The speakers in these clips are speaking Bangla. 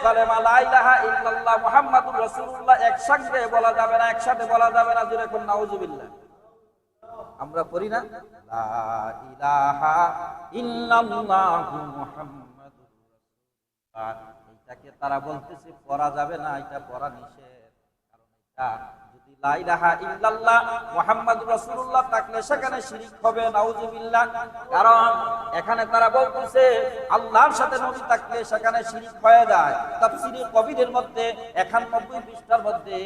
কালেমা লা ইলাহা ইল্লাল্লাহ মুহাম্মাদুর রাসূলুল্লাহ একসঙ্গে বলা যাবে না, একসাথে বলা যাবে না, জোরে কোন নাউজুবিল্লাহ। আমরা পড়ি না লা ইলাহা ইল্লাল্লাহু মুহাম্মাদুর রাসূলুল্লাহ, এটাকে তারা বলতেছে পড়া যাবে না, এটা পড়া নিষেধ। কারণ এটা যদি লা ইলাহা ইল্লাল্লাহ মুহাম্মাদুর রাসূলুল্লাহ থাকলে সেখানে শিরক হবে, নাউজুবিল্লাহ। কারণ এখানে তারা বলতেছে আল্লাহর সাথে নবী থাকলে সেখানে শিরক হয়ে যায়। তাফসীরে কবিরের মধ্যে 91 পৃষ্ঠার মধ্যে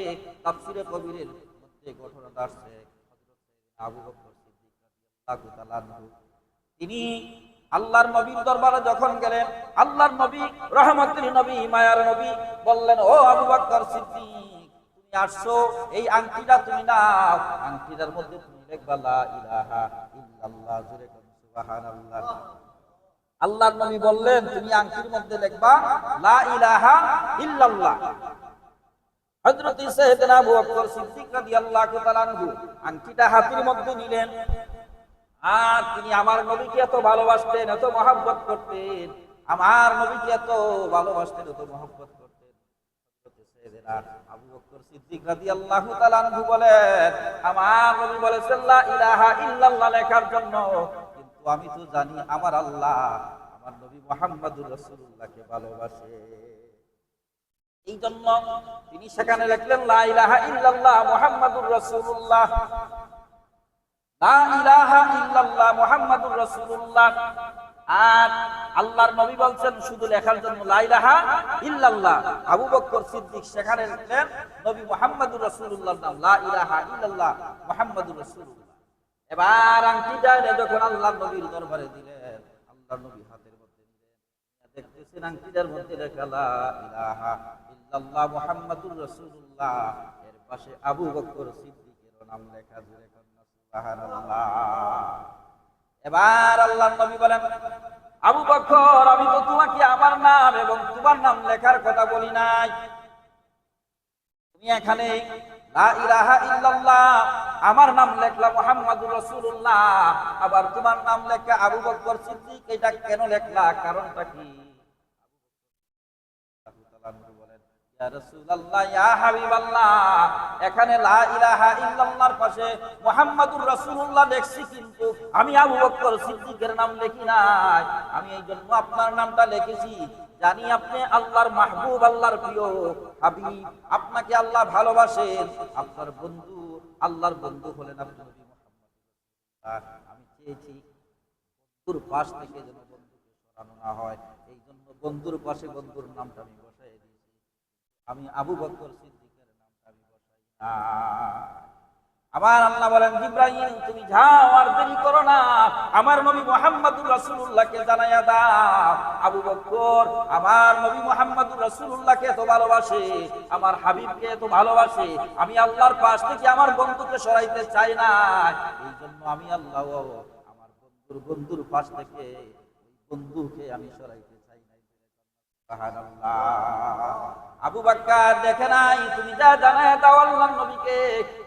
তাফসীরে কবিরের মধ্যে ঘটনাটা আসছে। আবু বকর সিদ্দিক রাদিয়াল্লাহু তাআলা আনহু তিনি আল্লাহর নবীর দরবারে যখন গেলেন, আল্লাহর নবী রহমতের নবী, মায়ার নবী বললেন, ও আবু বকর সিদ্দিক, তুমি আসছো, এই আংটিটা তুমি নাও, আংটিটার মধ্যে তুমি লিখবা লা ইলাহা ইল্লাল্লাহ, জোরে বলুন সুবহানাল্লাহ। আল্লাহর নবী বললেন তুমি আংটির মধ্যে লিখবা লা ইলাহা ইল্লাল্লাহ। হযরত সাইয়েদনা আবু বকর সিদ্দিক রাদিয়াল্লাহু তাআলা আনহু আংটিটা হাতের মধ্যে নিলেন, আর তিনি আমার নবীকে এত ভালোবাসতেন, এত মহব্বত করতেন, আমার নবীকে এত ভালোবাসতেন, এত মহব্বত করতেন। সাইয়েদনা আবু বকর সিদ্দিক রাদিয়াল্লাহু তাআলা আনহু বলেন, আমার নবী বলেছেন লা ইলাহা ইল্লাল্লাহ লেখার জন্য, কিন্তু আমি তো জানি আমার আল্লাহ আমার নবী মুহাম্মাদুর রাসূলুল্লাহকে ভালোবাসে। এই জন্য তিনি সেখানে লিখলেন লা ইলাহা ইল্লাল্লাহ মুহাম্মাদুর রাসূলুল্লাহ, লা ইলাহা ইল্লাল্লাহ মুহাম্মাদুর রাসূলুল্লাহ। আর আল্লাহর নবী বলছেন শুধু লেখার জন্য লা ইলাহা ইল্লাল্লাহ, আবু বকর সিদ্দিক সেখানে লিখলেন নবী মুহাম্মাদুর রাসূলুল্লাহর নাম লা ইলাহা ইল্লাল্লাহ মুহাম্মাদুর রাসূলুল্লাহ। এবার আংটিটা যখন আল্লাহর নবীর দরবারে দিলেন, আল্লাহর নবী হাতের মধ্যে নিলেন, দেখতেছেন আংটিটার মধ্যে লেখা লা ইলাহা ইল্লাল্লাহ মুহাম্মাদুর রাসূলুল্লাহ, এর পাশে আবু বকর সিদ্দিকের নাম লেখা, জোরে সুবহানাল্লাহ। এবার আল্লাহর নবী বলেন, আবু বকর, আমি তো তোমাকে আমার নাম এবং তোমার নাম লেখার কথা বলি নাই, তুমি এখানে লা ইলাহা ইল্লাল্লাহ আমার নাম লেখলা মুহাম্মাদুর রাসূলুল্লাহ, আবার তোমার নাম লেখা আবু বকর সিদ্দিক, এটা কেন লেখলা, কারণটা কি? বলেন, ইয়া রাসূলুল্লাহ, ইয়া হাবিবাল্লাহ, এখানে লা ইলাহা ইল্লাল্লাহর পাশে মুহাম্মাদুর রাসূলুল্লাহ লেখছি, কিন্তু আমি আবু বকর সিদ্দিকের নাম লিখি নাই। আমি এই জন্য আপনার নামটা লিখেছি, জানি আপনি আল্লাহর মাহবুব, আল্লাহর প্রিয় হাবিব, আপনাকে আল্লাহ ভালোবাসেন, আপনার বন্ধু, আল্লাহর বন্ধু হলেন আপনি নবী মুহাম্মদ। আমি চেয়েছি বন্ধুর পাশ থেকে যেন বন্ধুকে সরানো না হয়, এই জন্য বন্ধুর পাশে বন্ধুর নামটা আমি বসাই দিয়েছি, আমি আবু বকর সিদ্দিকের নামটা আমি বসাই না। আবার আল্লাহ বলেন, জিবরাইল তুমি যাও, আর দেরি করো না, আমার নবী মুহাম্মাদুর রাসূলুল্লাহকে জানাইয়া দাও, আবু বকর আমার নবী মুহাম্মাদুর রাসূলুল্লাহকে এত ভালোবাসে, আমার হাবিবকে এত ভালোবাসে, আমি আল্লাহর পাশ থেকে আমার বন্ধুকে সরাইতে চাই না, এই জন্য আমি আল্লাহ আমার বন্ধুর পাশ থেকে ওই বন্ধুকে আমি সরাইতে চাই না। সুবহানাল্লাহ। আবু বকর দেখে নাই, তুমি যা জানায় দাও আল্লাহর নবীকে।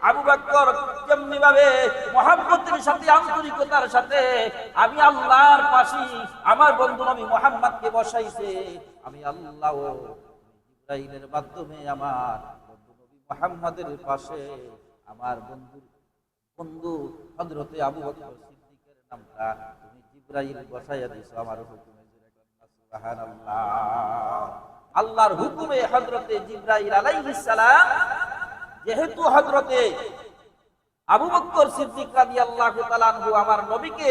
আবু বকর কেমনি ভাবে মুহাম্মদের সাথে, আন্তরিকতার সাথে আমি আল্লাহর পাশে আমার বন্ধু নবী মুহাম্মদকে বসাইছে, আমি আল্লাহ জিবরাইলের মাধ্যমে আমার বন্ধু নবী মুহাম্মদের পাশে আমার বন্ধু হযরতে আবু বকর সিদ্দিকের নামটা তুমি জিবরাইল বসাইয়া দিয়েছো আমার হুকুমে। সুবহানাল্লাহ। আল্লাহর হুকুমে হযরতে জিবরাইল আলাইহিস সালাম যেহেতু হযরতে আবু বকর সিদ্দিক রাদিয়াল্লাহু তাআলা আনহু আমার নবীকে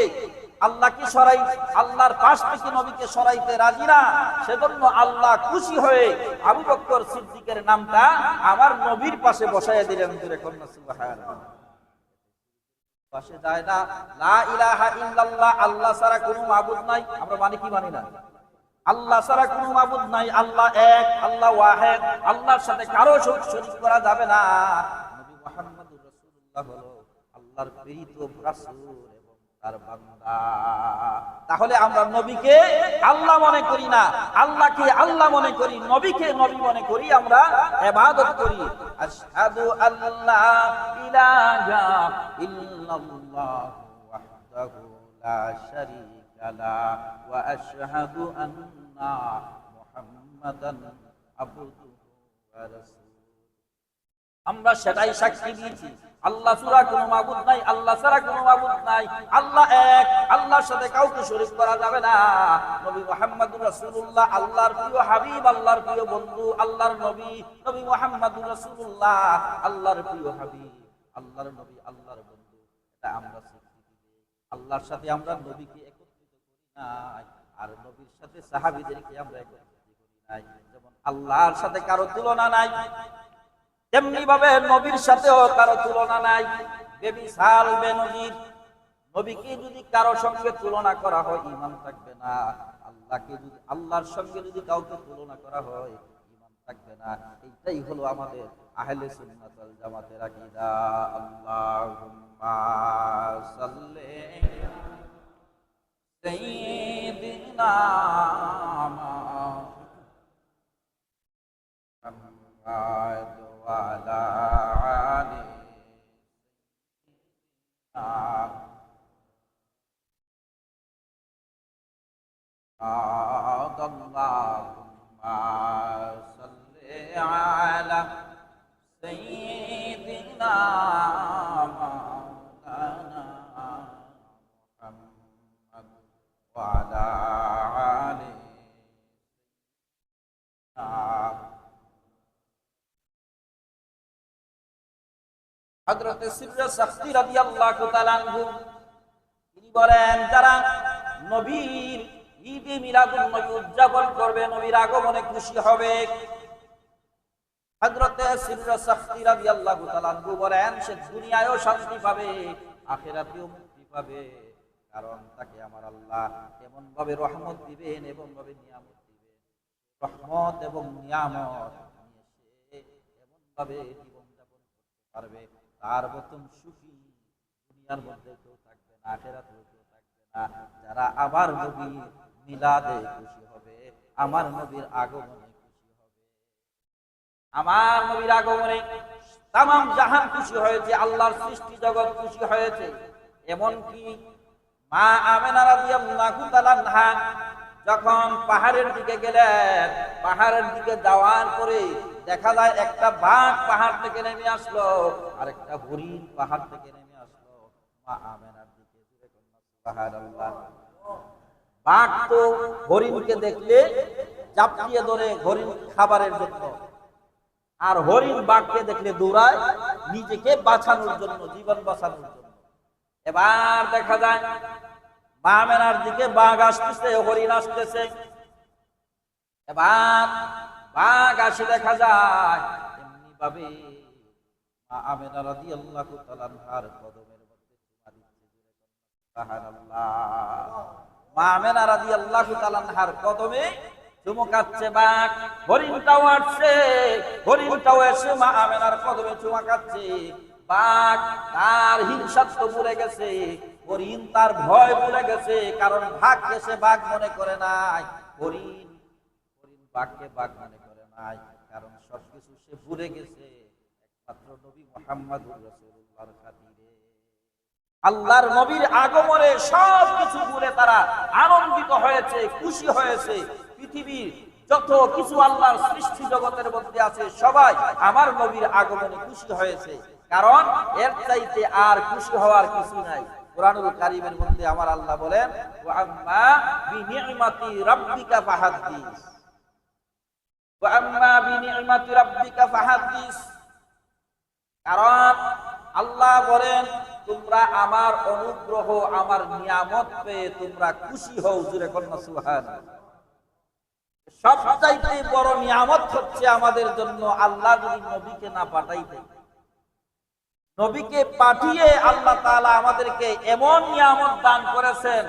আল্লাহকে সরাই, আল্লাহর পাশ থেকে নবীকে সরাইতে রাজি না, সেজন্য আল্লাহ খুশি হয়ে আবু বকর সিদ্দিকের নামটা আমার নবীর পাশে বসাইয়া দিলেন। সুবহানাল্লাহ। পাশে যায় না, লা ইলাহা ইল্লাল্লাহ, আল্লাহ ছাড়া কোনো মাবুদ নাই, আমরা মানে কি মানি না, আল্লাহ ছাড়া কোনো মাবুদ নাই, আল্লাহ এক, আল্লাহ ওয়াহিদ, আল্লাহর সাথে কারো শরীক করা যাবে না। নবী মুহাম্মদুর রাসূলুল্লাহ হলো আল্লাহর প্রেরিত রাসূল এবং তার বান্দা। তাহলে আমরা নবীকে আল্লাহ মনে করি না, আল্লাহকে আল্লাহ মনে করি, নবীকে নবী মনে করি, আমরা ইবাদত করি। আশহাদু আল্লা ইলাহা ইল্লাল্লাহ ওয়াহদাহু লা শারীকা লা ওয়া আশহাদু আন্না মুহাম্মাদান আবদুহু ওয়া রাসূলুহু। আমরা সেটাই সাক্ষী দিয়েছি, আল্লাহ ছাড়া কোনো মাবুদ নাই, আল্লাহ ছাড়া কোনো মাবুদ নাই, আল্লাহ এক, আল্লাহর সাথে কাউকে শরীক করা যাবে না। নবী মুহাম্মদুর রাসূলুল্লাহ আল্লাহর প্রিয় হাবিব, আল্লাহর প্রিয় বন্ধু, আল্লাহর নবী, নবী মুহাম্মদুর রাসূলুল্লাহ আল্লাহর প্রিয় হাবিব, আল্লাহর নবী, আল্লাহর বন্ধু। এটা আমরা স্বীকৃতি দিই। আল্লাহর সাথে আমরা নবীকে একত্রিত করি নাই, আর নবীর সাথে সাহাবীদেরকে আমরা একত্রিত করি নাই। যেমন আল্লাহর সাথে কারো তুলনা নাই, তেমনি ভাবে নবীর সাথেও কারো তুলনা নাই। বেমিসাল বেনজির, নবীকে যদি কারো সঙ্গে তুলনা করা হয় ঈমান থাকবে না, আল্লাহকে যদি আল্লাহর সঙ্গে যদি কাউকে তুলনা করা হয় ঈমান থাকবে না। এইটাই হলো আমাদের আহলে সুন্নাত ওয়াল জামাতের আকীদা। আল্লাহুম্মা সাল্লি সাইয়্যিদিনা মুহাম্মাদ ওয়া আলা আলি اللهم صل على سيدنا مولانا محمد وعلى آله হযরত সিররা সাখসি রাদিয়াল্লাহু তাআলা আনহু তিনি বলেন, যারা নবীর ঈদে মিলাদুন নবী উদযাপন করবে, নবীর আগমনে খুশি হবে। হযরত সিররা সাখসি রাদিয়াল্লাহু তাআলা আনহু বলেন, সে দুনিয়ায়ও শান্তি পাবে, আখিরাতেও মুক্তি পাবে। কারণ তাকে আমার আল্লাহ এমন ভাবে রহমত দিবেন, এমন ভাবে নিয়ামত দিবেন, রহমত এবং নিয়ামত নিয়ে সে এমন ভাবে জীবন যাপন করতে পারবে, তার মতন সুখী দুনিয়ার মধ্যে কেউ থাকবে না, আখিরাতেও কেউ থাকবে না। যারা আমার নবীর মিলাদে খুশি হবে, আমার নবীর আগমনে খুশি হবে। আমার নবীর আগমনে তামাম জাহান খুশি হয়েছে, আল্লাহর সৃষ্টি জগৎ খুশি হয়েছে। এমনকি মা আমেনা রাদিয়াল্লাহু তাআলা আনহা যখন পাহাড়ের দিকে গেলেন, পাহাড়ের দিকে যাওয়ার পরে দেখা যায় একটা বাঘ পাহাড় থেকে নেমে আসলো, আর একটা হরিণ পাহাড় থেকে নেমে আসলো মা আমেনার দিকে। সুবহানাল্লাহ। বাঘ তো হরিণকে দেখলে চাপটিয়ে ধরে হরিণ খাবারের জন্য, আর হরিণ বাঘকে দেখলে দৌড়ায় নিজেকে বাঁচানোর জন্য, জীবন বাঁচানোর জন্য। এবার দেখা যায় মা আমেনার দিকে বাঘ আসতেছে, হরিণ আসতেছে। এবার বাঘ আসে, দেখা যায় এমনি ভাবে মা আমেনা রাদিয়াল্লাহু তাআলা আনহার কদমের মধ্যে চুমা দিচ্ছে। সুবহানাল্লাহ। মা আমেনা রাদিয়াল্লাহু তাআলা আনহার কদমে চুমু খাচ্ছে বাঘ। হরিণটাও আসছে, হরিণটাও এসে মা আমেনার কদমে চুমা খাচ্ছে। বাঘ তার হিংসাত্ব ভুলে গেছে, হরিণ তার ভয় ভুলে গেছে, কারণ বাঘকে সে বাঘ মনে করে নাই, হরিণ বাঘকে বাঘ মনে করে নাই, কারণ সবকিছু সে ভুলে গেছে একমাত্র নবী মুহাম্মদুর রাসূলুল্লাহর খাতিরে। আল্লাহর নবীর আগমনে সবকিছু ভুলে তারা আনন্দিত হয়েছে, খুশি হয়েছে। পৃথিবীর যত কিছু আল্লাহর সৃষ্টি জগতের মধ্যে আছে সবাই আমার নবীর আগমনে খুশি হয়েছে, কারণ এর চাইতে আর খুশি হওয়ার কিছু নাই। কুরআনুল কারীমের মধ্যে আমার আল্লাহ বলেন, ওয়া আম্মা বিনি'মাতি রাব্বিকা ফাহাদ্দিস, ওয়া আম্মা বিনি'মাতি রাব্বিকা ফাহাদ্দিস। কারণ আল্লাহ বলেন, তোমরা আমার অনুগ্রহ, আমার নিয়ামত পেয়ে তোমরা খুশি হও। জোরে কন্যা সুবহানাল্লাহ। সবচাইতে বড় নিয়ামত হচ্ছে আমাদের জন্য আল্লাহ যদি নবীকে না পাঠাইতেন, নবীকে পাঠিয়ে আল্লাহ তাআলা আমাদেরকে এমন নিয়ামত দান করেছেন,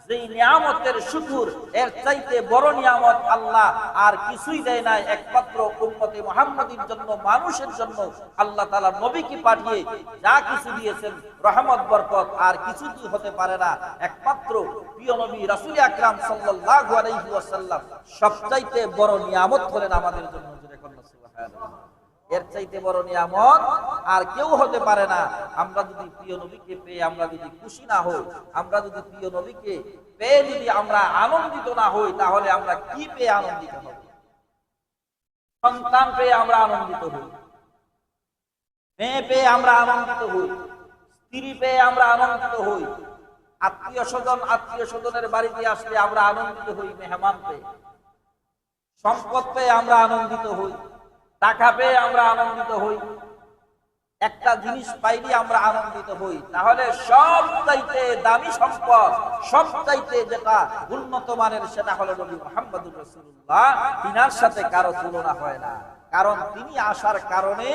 যেই নিয়ামতের শুকর এর চাইতে বড় নিয়ামত আল্লাহ আর কিছুই দেয় নাই। একমাত্র উম্মতে মুহাম্মাদীর জন্য, মানুষের জন্য আল্লাহ তাআলা নবীকে পাঠিয়ে যা কিছু দিয়েছেন রহমত বরকত আর কিছুই হতে পারে না। একমাত্র প্রিয় নবী রাসূল আকরাম সাল্লাল্লাহু আলাইহি ওয়াসাল্লাম সবচাইতে বড় নিয়ামত হলেন আমাদের জন্য। জোরে কন্যা সুবহানাল্লাহ। এর চাইতে বড় নিয়ামত আর কেউ হতে পারে না। আমরা যদি প্রিয় নবীকে পেয়ে আমরা যদি খুশি না হই, আমরা যদি প্রিয় নবীকে পেয়ে যদি আমরা আনন্দিত না হই, তাহলে আমরা কি পেয়ে আনন্দিত হব? সন্তান পেয়ে আমরা আনন্দিত হই, মেয়ে পেয়ে আমরা আনন্দিত হই, স্ত্রী পেয়ে আমরা আনন্দিত হই, আত্মীয় স্বজনের বাড়িতে আসলে আমরা আনন্দিত হই, মেহমান পেয়ে, সম্পদ পেয়ে আমরা আনন্দিত হই, টাকা পেয়ে আমরা আনন্দিত হই, একটা জিনিস পাইলে আমরা আনন্দিত হই। তাহলে সবচাইতে দামি সম্পদ, সবচাইতে যেটা উন্নত মানের, সেটা হলো নবী মুহাম্মদুর রাসূলুল্লাহ। তিনার সাথে কারো তুলনা হয় না, কারণ তিনি আসার কারণে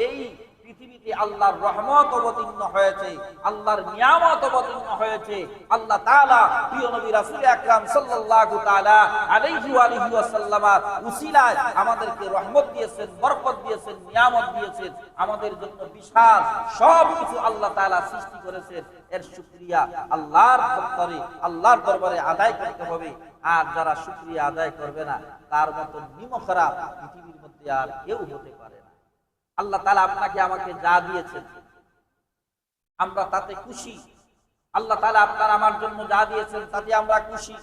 এই পৃথিবীতে আল্লাহর রহমত অবতীর্ণ হয়েছে, আল্লাহর নিয়ামত অবতীর্ণ হয়েছে। আল্লাহ তাআলা প্রিয় নবী রাসূল আকরাম সাল্লাল্লাহু তাআলা আলাইহি ওয়া আলিহি ওয়াসাল্লাম উসিলায় আমাদেরকে রহমত দিয়েছেন, বরকত দিয়েছেন, নিয়ামত দিয়েছেন। আমাদের জন্য বিশাল সব কিছু আল্লাহ তাআলা সৃষ্টি করেছেন। এর শুকরিয়া আল্লাহর দরবারে আদায় করতে হবে। আর যারা শুকরিয়া আদায় করবে না, তার মতো নিমখরা পৃথিবীর মধ্যে আর কেউ হতে পারে না। আল্লাহ তাআলা আপনাকে আমাকে যা দিয়েছেন আমরা তাতে খুশি। আল্লাহ তাআলা আপনার আমার জন্য যা দিয়েছেন তাতে আমরা খুশি,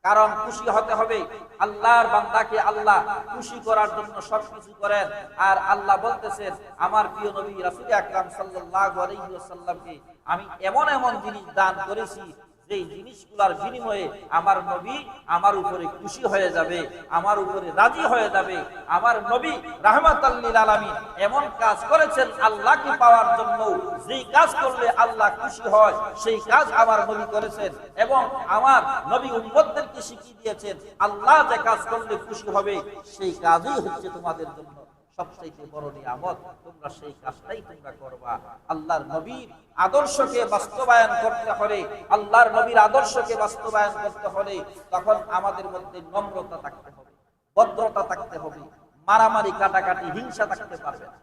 কারণ খুশি হতে হবে। আল্লাহর বান্দাকে আল্লাহ খুশি করার জন্য সবকিছু করেন। আর আল্লাহ বলতেছেন, আমার প্রিয় নবী রাসূল আকরাম সাল্লাল্লাহু আলাইহি ওয়াসাল্লামকে আমি এমন এমন জিনিস দান করেছি, যেই জিনিসগুলোর বিনিময়ে আমার নবী আমার উপরে খুশি হয়ে যাবে, আমার উপরে রাজি হয়ে যাবে। আমার নবী রাহমাতাল লিল আলামিন এমন কাজ করেছেন আল্লাহকে পাওয়ার জন্য, যেই কাজ করলে আল্লাহ খুশি হয় সেই কাজ আমার নবী করেছেন। এবং আমার নবী উম্মতদেরকে শিখিয়ে দিয়েছেন, আল্লাহ যে কাজ করলে খুশি হবে সেই কাজই হচ্ছে তোমাদের জন্য সবচেয়ে বড় নিয়ামত। তোমরা সেই কাজটাই তোমরা করবা। আল্লাহর নবীর আদর্শকে বাস্তবায়ন করতে হলে, আল্লাহর নবীর আদর্শকে বাস্তবায়ন করতে হলে তখন আমাদের মধ্যে নম্রতা থাকতে হবে, ভদ্রতা থাকতে হবে, মারামারি কাটাকাটি হিংসা থাকতে পারবে না।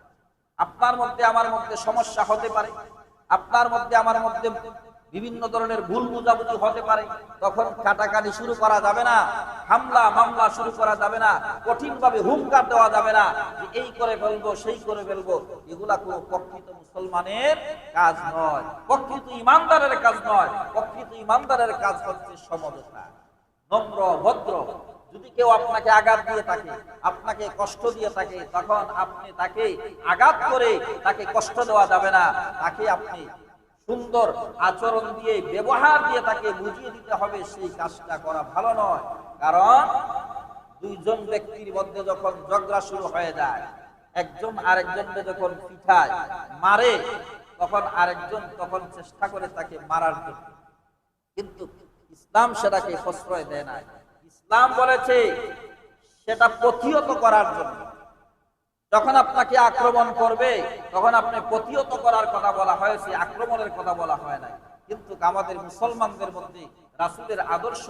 আপনার মধ্যে আমার মধ্যে সমস্যা হতে পারে, আপনার মধ্যে আমার মধ্যে বিভিন্ন ধরনের ভুল বুঝাবুঝি হতে পারে, তখন কাটাকাটি শুরু করা যাবে না, হামলা মামলা শুরু করা যাবে না, কঠিন ভাবে হুঙ্কার দেওয়া যাবে না যে এই করে ফেলবো সেই করে ফেলবো। এগুলা কোনো প্রকৃত মুসলমানের কাজ নয়, প্রকৃত ইমানদারের কাজ নয়। প্রকৃত ইমানদারের কাজ হচ্ছে সমঝোতা, নম্র ভদ্র। যদি কেউ আপনাকে আঘাত দিয়ে থাকে, আপনাকে কষ্ট দিয়ে থাকে, তখন আপনি তাকে আঘাত করে তাকে কষ্ট দেওয়া যাবে না। তাকে আপনি সুন্দর আচরণ দিয়ে, ব্যবহার দিয়ে তাকে বুঝিয়ে দিতে হবে সেই কাজটা করা ভালো নয়। কারণ দুইজন ব্যক্তির মধ্যে যখন ঝগড়া শুরু হয়ে যায়, একজন আরেকজনকে যখন পিঠায় মারে, তখন আরেকজন তখন চেষ্টা করে তাকে মারার জন্য, কিন্তু ইসলাম সেটাকে প্রশ্রয় দেয় না। ইসলাম বলেছে সেটা প্রতিহত করার জন্য। যখন আপনাকে আক্রমণ করবে তখন আপনি প্রতিহত করার কথা বলা হয়েছে, আক্রমণের কথা বলা হয় না। কিন্তু আমাদের মুসলমানদের মধ্যে রাসূলের আদর্শ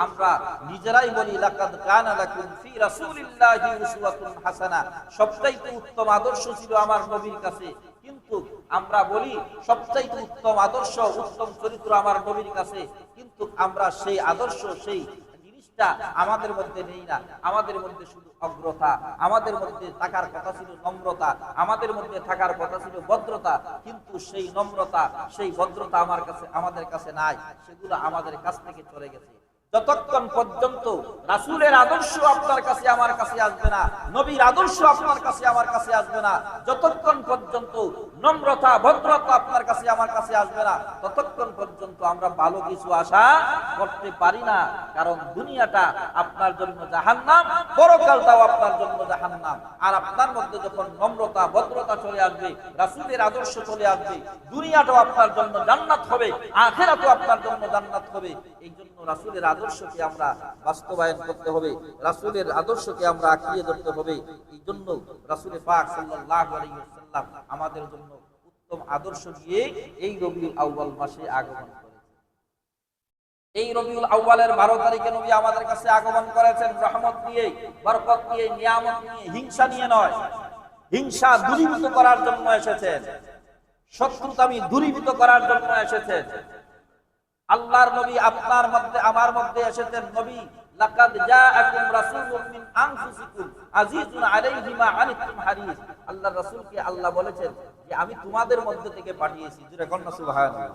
আমরা নিজেরাই বলি, লাকাদ কানা লাকুম ফি রাসূলিল্লাহি উসওয়াতুন হাসানাহ, সবচাইতে উত্তম আদর্শ ছিল আমার নবীর কাছে। কিন্তু আমরা বলি সবচাইতে উত্তম আদর্শ, উত্তম চরিত্র আমার নবীর কাছে, কিন্তু আমরা সেই আদর্শ, সেই আমাদের মধ্যে নেই না। আমাদের মধ্যে শুধু অগ্রতা, আমাদের মধ্যে থাকার কথা ছিল নম্রতা, আমাদের মধ্যে থাকার কথা ছিল ভদ্রতা, কিন্তু সেই নম্রতা, সেই ভদ্রতা আমাদের কাছে নাই, সেগুলো আমাদের কাছ থেকে চলে গেছে। যতক্ষণ পর্যন্ত রাসূলের আদর্শ আপনার কাছে আমার কাছে আসবে না, নবীর আদর্শ আপনার কাছে আমার কাছে আসবে না, যতক্ষণ পর্যন্ত নম্রতা ভদ্রতা আপনার কাছে আমার কাছে আসবে না, ততক্ষণ পর্যন্ত আমরা ভালো কিছু আশা করতে পারি না। কারণ দুনিয়াটা আপনার জন্য জাহান্নাম, পরকালটাও আপনার জন্য জাহান্নাম। আর আপনার মধ্যে যখন নম্রতা ভদ্রতা চলে আসবে, রাসূলের আদর্শ চলে আসবে, দুনিয়াটাও আপনার জন্য জান্নাত হবে, আখিরাতও আপনার জন্য জান্নাত হবে। এই জন্য রাসূলের আদর্শকে আমরা বাস্তবায়ন করতে হবে, রাসূলের আদর্শকে আমরা আঁকড়িয়ে ধরতে হবে। এই জন্য রাসূল পাক সাল্লাল্লাহু আলাইহি ওয়াসাল্লাম আমাদের জন্য উত্তম আদর্শ দিয়ে এই রবিউল আউয়াল মাসে আগমন করেছেন। এই রবিউল আউয়ালের 12 তারিখে নবী আমাদের কাছে আগমন করেছেন রহমত নিয়ে, বরকত নিয়ে, নিয়ামত নিয়ে, হিংসা নিয়ে নয়। হিংসা দূরীভূত করার জন্য এসেছেন, শত্রুতামি দূরীভূত করার জন্য এসেছেন। আল্লাহর নবী আপনার মধ্যে আমার মধ্যে এসেছেন। নবী লাকাদ জাআকুম রাসূলুম মিন আনফুসিকুম আজিজুন আলাইহি মা আনিতুম হারিস। আল্লাহর রাসূলকে আল্লাহ বলেছেন যে আমি তোমাদের মধ্যে থেকে পাঠিয়েছি। জোরে কন্না সুবহানাল্লাহ।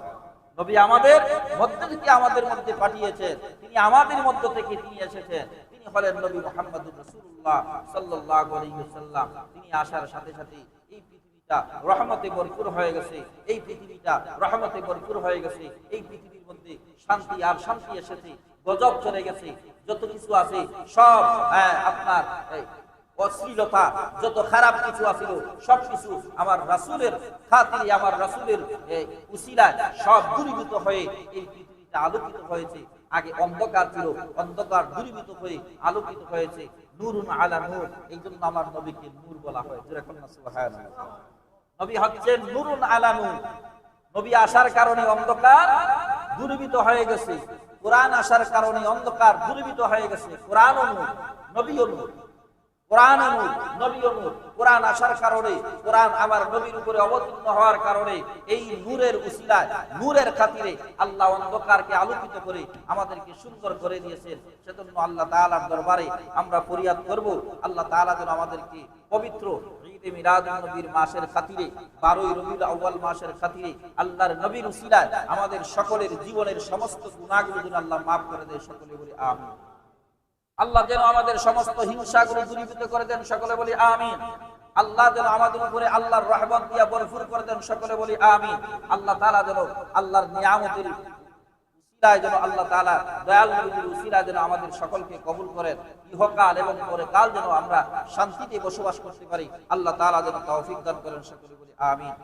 নবী আমাদের মধ্যে থেকে আমাদের মধ্যে পাঠিয়েছেন, তিনি আমাদের মধ্য থেকে তিনি এসেছেন। তিনি তিনি হলেন নবী মুহাম্মদুর রাসূলুল্লাহ সাল্লাল্লাহু আলাইহি ওয়াসাল্লাম। তিনি আসার সাথে সাথে এই পৃথিবীটা রহমতে ভরপুর হয়ে গেছে, এই পৃথিবীটা রহমতে ভরপুর হয়ে গেছে। এই পৃথিবীর মধ্যে শান্তি আর শান্তি এসেছে, গজব চলে গেছে, যত কিছু আছে সব আপনার অশ্লীলতা, যত খারাপ কিছু আছিল সবকিছু আমার রাসূলের খাতিরে, আমার রাসূলের উসিলায় সব দূরীভূত হয়ে এই পৃথিবীটা আলোকিত হয়েছে। আগে অন্ধকার ছিল, অন্ধকার দূরীভূত হয়ে আলোকিত হয়েছে। নূরুন আলা নূর, এই জন্য আমার নবীকে নূর বলা হয়। সুবহানাল্লাহ। নবী হচ্ছেন নূরুন আলা নূর। নবী আসার কারণে অন্ধকার দূরীভূত হয়ে গেছে, কোরআন আসার কারণে অন্ধকার দূরীভূত হয়ে গেছে। কোরআন ও নূর, নবীও নূর। কোরআন ও নূর, নবীও নূর। কোরআন আসার কারণে, কোরআন আমার নবীর উপরে অবতীর্ণ হওয়ার কারণে, এই নূরের উসিলায়, নূরের খাতিরে আল্লাহ অন্ধকারকে আলোকিত করে আমাদেরকে সুন্দর করে দিয়েছেন। সেজন্য আল্লাহ তাআলার দরবারে আমরা ফরিয়াদ করব, আল্লাহ তাআলা যেন আমাদেরকে পবিত্র ঈদে মিলাদুন নবীর মাসের খাতিরে, 12ই রবিউল আউয়াল মাসের খাতিরে আল্লাহর নবীর উসিলায় আমাদের সকলের জীবনের সমস্ত গুনাহগুলো যেন আল্লাহ মাফ করে দেয়। সকলে বলি আমিন। আল্লাহ যেন আমাদের সমস্ত হিংসাগুলো দূরীভূত করে দেন। সকলে বলি আমিন। আল্লাহ যেন আমাদের উপরে আল্লাহর রহমত দিয়া ভরপুর করে দেন। সকলে বলি আমিন। আল্লাহ তাআলা যেন আল্লাহর নিয়ামতের উসিলায় যেন আল্লাহ তাআলা দয়াল নবীর উসিলায় যেন আমাদের সকলকে কবুল করেন। ইহকাল এবং পরকাল যেন আমরা শান্তিতে বসবাস করতে পারি। আল্লাহ তাআলা যেন তৌফিক দান করেন। সকলে বলি আমিন।